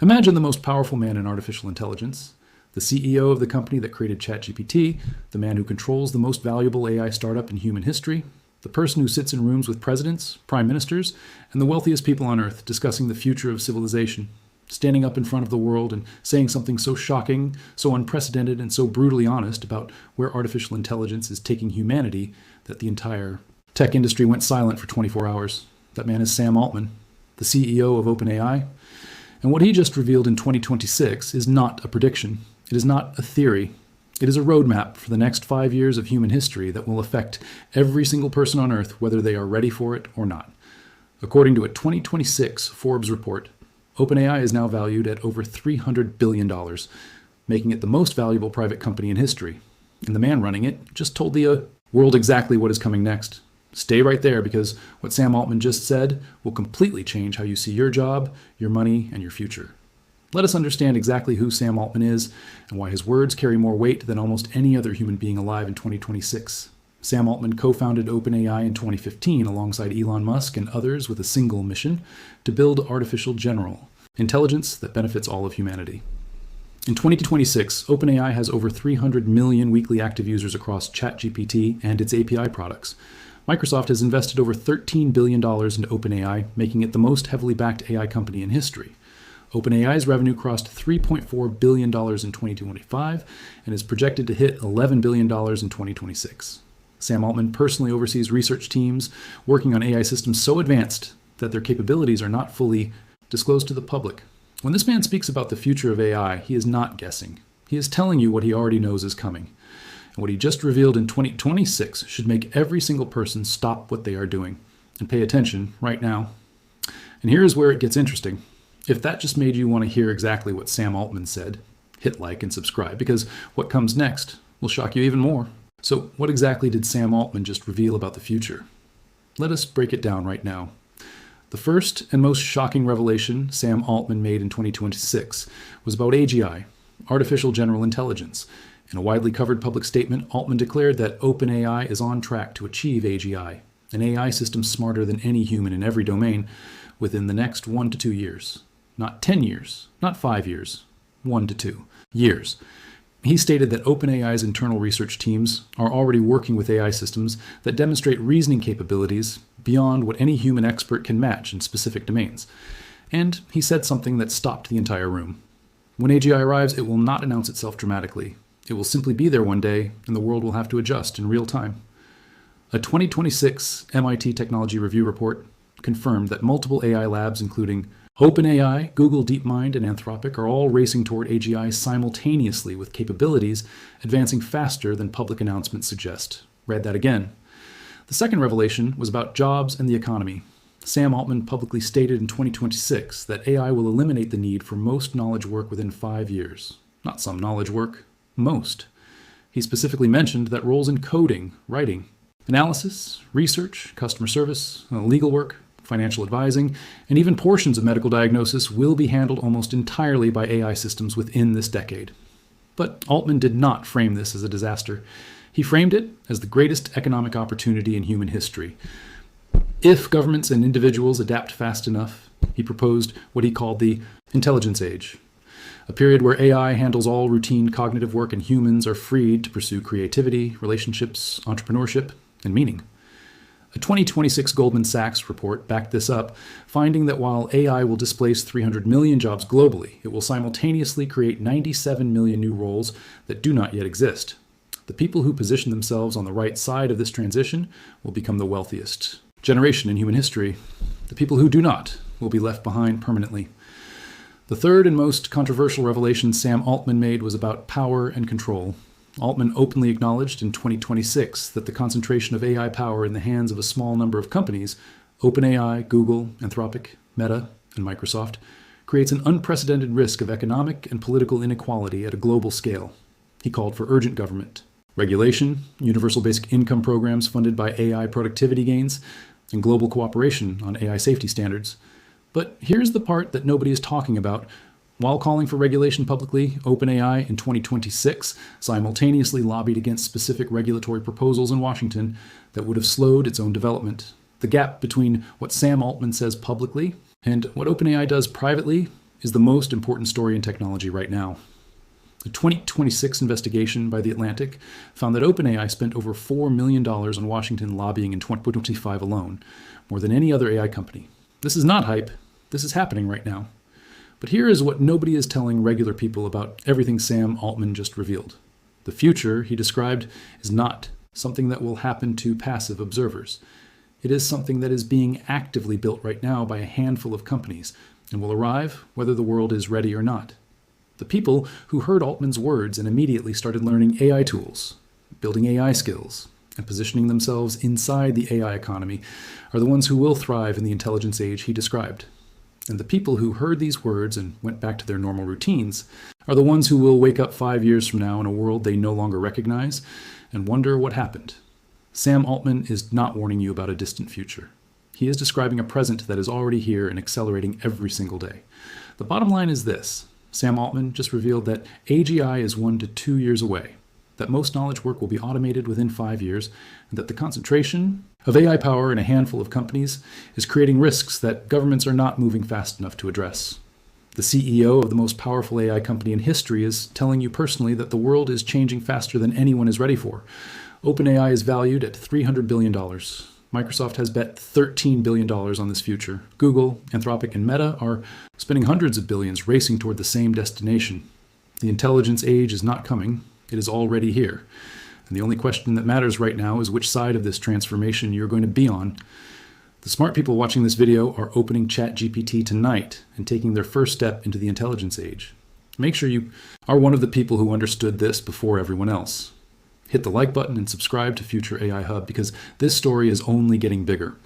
Imagine the most powerful man in artificial intelligence, the CEO of the company that created ChatGPT, the man who controls the most valuable AI startup in human history, the person who sits in rooms with presidents, prime ministers, and the wealthiest people on Earth discussing the future of civilization, standing up in front of the world and saying something so shocking, so unprecedented, and so brutally honest about where artificial intelligence is taking humanity that the entire tech industry went silent for 24 hours. That man is Sam Altman, the CEO of OpenAI. And what he just revealed in 2026 is not a prediction. It is not a theory. It is a roadmap for the next 5 years of human history that will affect every single person on Earth, whether they are ready for it or not. According to a 2026 Forbes report, OpenAI is now valued at over $300 billion, making it the most valuable private company in history. And the man running it just told the world exactly what is coming next. Stay right there, because what Sam Altman just said will completely change how you see your job, your money, and your future. Let us understand exactly who Sam Altman is and why his words carry more weight than almost any other human being alive in 2026. Sam Altman co-founded OpenAI in 2015 alongside Elon Musk and others with a single mission: to build artificial general intelligence that benefits all of humanity. In 2026, OpenAI has over 300 million weekly active users across ChatGPT and its API products. Microsoft has invested over $13 billion into OpenAI, making it the most heavily backed AI company in history. OpenAI's revenue crossed $3.4 billion in 2025 and is projected to hit $11 billion in 2026. Sam Altman personally oversees research teams working on AI systems so advanced that their capabilities are not fully disclosed to the public. When this man speaks about the future of AI, he is not guessing. He is telling you what he already knows is coming. And what he just revealed in 2026 should make every single person stop what they are doing and pay attention right now. And here's where it gets interesting. If that just made you want to hear exactly what Sam Altman said, hit like and subscribe, because what comes next will shock you even more. So what exactly did Sam Altman just reveal about the future? Let us break it down right now. The first and most shocking revelation Sam Altman made in 2026 was about AGI, artificial general intelligence. In a widely covered public statement, Altman declared that OpenAI is on track to achieve AGI, an AI system smarter than any human in every domain, within the next 1 to 2 years. Not 10 years, not 5 years, 1 to 2 years. He stated that OpenAI's internal research teams are already working with AI systems that demonstrate reasoning capabilities beyond what any human expert can match in specific domains. And he said something that stopped the entire room. When AGI arrives, it will not announce itself dramatically. It will simply be there one day, and the world will have to adjust in real time. A 2026 MIT Technology Review report confirmed that multiple AI labs, including OpenAI, Google DeepMind, and Anthropic, are all racing toward AGI simultaneously, with capabilities advancing faster than public announcements suggest. Read that again. The second revelation was about jobs and the economy. Sam Altman publicly stated in 2026 that AI will eliminate the need for most knowledge work within 5 years. Not some knowledge work, most. He specifically mentioned that roles in coding, writing, analysis, research, customer service, legal work, financial advising, and even portions of medical diagnosis will be handled almost entirely by AI systems within this decade. But Altman did not frame this as a disaster. He framed it as the greatest economic opportunity in human history. If governments and individuals adapt fast enough, he proposed what he called the intelligence age, a period where AI handles all routine cognitive work and humans are freed to pursue creativity, relationships, entrepreneurship, and meaning. A 2026 Goldman Sachs report backed this up, finding that while AI will displace 300 million jobs globally, it will simultaneously create 97 million new roles that do not yet exist. The people who position themselves on the right side of this transition will become the wealthiest generation in human history. The people who do not will be left behind permanently. The third and most controversial revelation Sam Altman made was about power and control. Altman openly acknowledged in 2026 that the concentration of AI power in the hands of a small number of companies, OpenAI, Google, Anthropic, Meta, and Microsoft, creates an unprecedented risk of economic and political inequality at a global scale. He called for urgent government, regulation, universal basic income programs funded by AI productivity gains, and global cooperation on AI safety standards. But here's the part that nobody is talking about. While calling for regulation publicly, OpenAI in 2026 simultaneously lobbied against specific regulatory proposals in Washington that would have slowed its own development. The gap between what Sam Altman says publicly and what OpenAI does privately is the most important story in technology right now. A 2026 investigation by The Atlantic found that OpenAI spent over $4 million on Washington lobbying in 2025 alone, more than any other AI company. This is not hype. This is happening right now. But here is what nobody is telling regular people about everything Sam Altman just revealed. The future, he described, is not something that will happen to passive observers. It is something that is being actively built right now by a handful of companies and will arrive whether the world is ready or not. The people who heard Altman's words and immediately started learning AI tools, building AI skills, and positioning themselves inside the AI economy are the ones who will thrive in the intelligence age he described. And the people who heard these words and went back to their normal routines are the ones who will wake up 5 years from now in a world they no longer recognize and wonder what happened. Sam Altman is not warning you about a distant future. He is describing a present that is already here and accelerating every single day. The bottom line is this. Sam Altman just revealed that AGI is 1 to 2 years away, that most knowledge work will be automated within 5 years, and that the concentration of AI power in a handful of companies is creating risks that governments are not moving fast enough to address. The CEO of the most powerful AI company in history is telling you personally that the world is changing faster than anyone is ready for. OpenAI is valued at $300 billion. Microsoft has bet $13 billion on this future. Google, Anthropic, and Meta are spending hundreds of billions racing toward the same destination. The intelligence age is not coming. It is already here. And the only question that matters right now is which side of this transformation you're going to be on. The smart people watching this video are opening ChatGPT tonight and taking their first step into the intelligence age. Make sure you are one of the people who understood this before everyone else. Hit the like button and subscribe to Future AI Hub because this story is only getting bigger.